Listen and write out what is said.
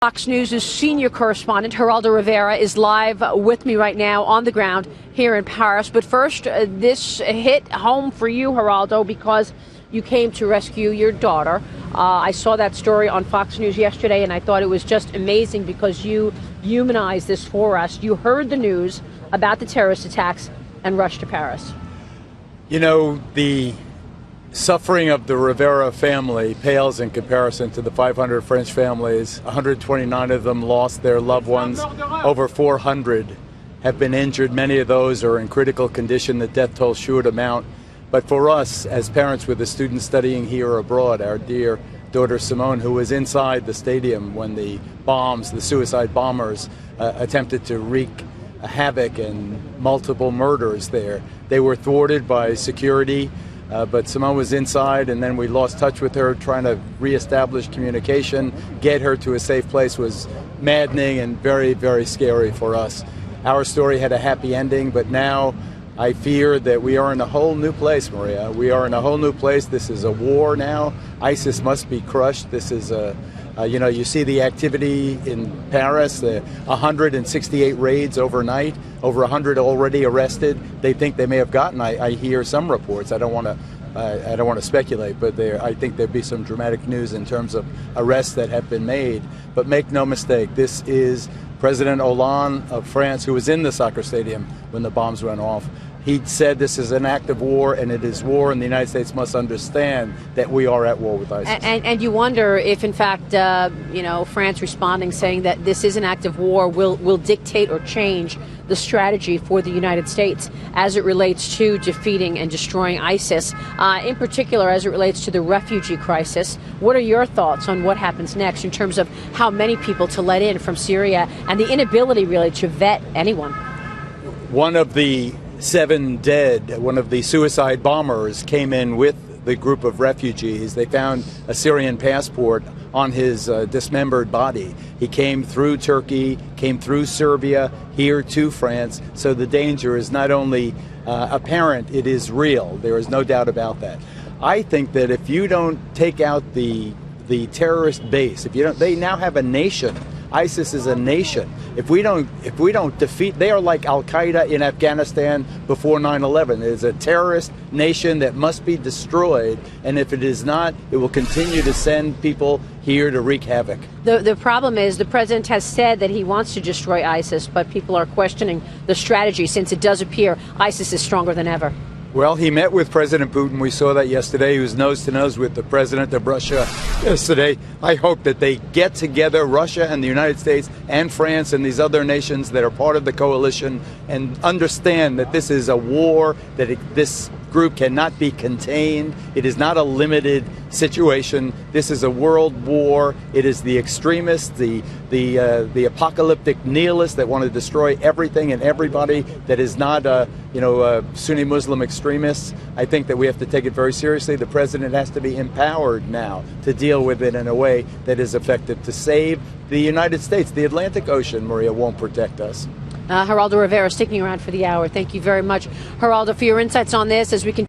Fox News' senior correspondent, Geraldo Rivera, is live with me right now on the ground here in Paris. But first, this hit home for you, Geraldo, because you came to rescue your daughter. I saw that story on Fox News yesterday, and I thought it was just amazing because you humanized this for us. You heard the news about the terrorist attacks and rushed to Paris. You know, the suffering of the Rivera family pales in comparison to the 500 French families. 129 of them lost their loved ones. Over 400 have been injured. Many of those are in critical condition. The death toll sure to mount. But for us, as parents with a student studying here abroad, our dear daughter Simone, who was inside the stadium when the bombs, the suicide bombers, attempted to wreak havoc and multiple murders there, they were thwarted by security. But Simone was inside, and then we lost touch with her. Trying to reestablish communication, get her to a safe place was maddening and very, very scary for us. Our story had a happy ending, but now I fear that we are in a whole new place, Maria. We are in a whole new place. This is a war now. ISIS must be crushed. This is you see the activity in Paris, 168 raids overnight, over 100 already arrested. They think they may have gotten, I hear some reports, I don't want to speculate, but I think there'd be some dramatic news in terms of arrests that have been made. But make no mistake, this is President Hollande of France, who was in the soccer stadium when the bombs went off. He said this is an act of war, and it is war, and the United States must understand that we are at war with ISIS. And you wonder if, in fact, France responding, saying that this is an act of war, will dictate or change the strategy for the United States as it relates to defeating and destroying ISIS, in particular as it relates to the refugee crisis. What are your thoughts on what happens next in terms of how many people to let in from Syria and the inability really to vet anyone? One of the 7 dead, one of the suicide bombers came in with the group of refugees. They found a Syrian passport on his dismembered body. He came through Turkey, came through Serbia, here to France. So the danger is not only apparent, it is real. There is no doubt about that. I think that if you don't take out the terrorist base, they now have a nation. ISIS is a nation. If we don't defeat, they are like Al-Qaeda in Afghanistan before 9/11. It is a terrorist nation that must be destroyed, and if it is not, it will continue to send people here to wreak havoc. The problem is the president has said that he wants to destroy ISIS, but people are questioning the strategy since it does appear ISIS is stronger than ever. Well, he met with President Putin. We saw that yesterday. He was nose to nose with the president of Russia yesterday. I hope that they get together, Russia and the United States and France and these other nations that are part of the coalition, and understand that this is a war, that this group cannot be contained. It is not a limited situation. This is a world war. It is the extremists, the apocalyptic nihilists that want to destroy everything and everybody that is not Sunni Muslim extremists. I think that we have to take it very seriously. The president has to be empowered now to deal with it in a way that is effective to save the United States. The Atlantic Ocean, Maria, won't protect us. Geraldo Rivera sticking around for the hour. Thank you very much, Geraldo, for your insights on this as we continue.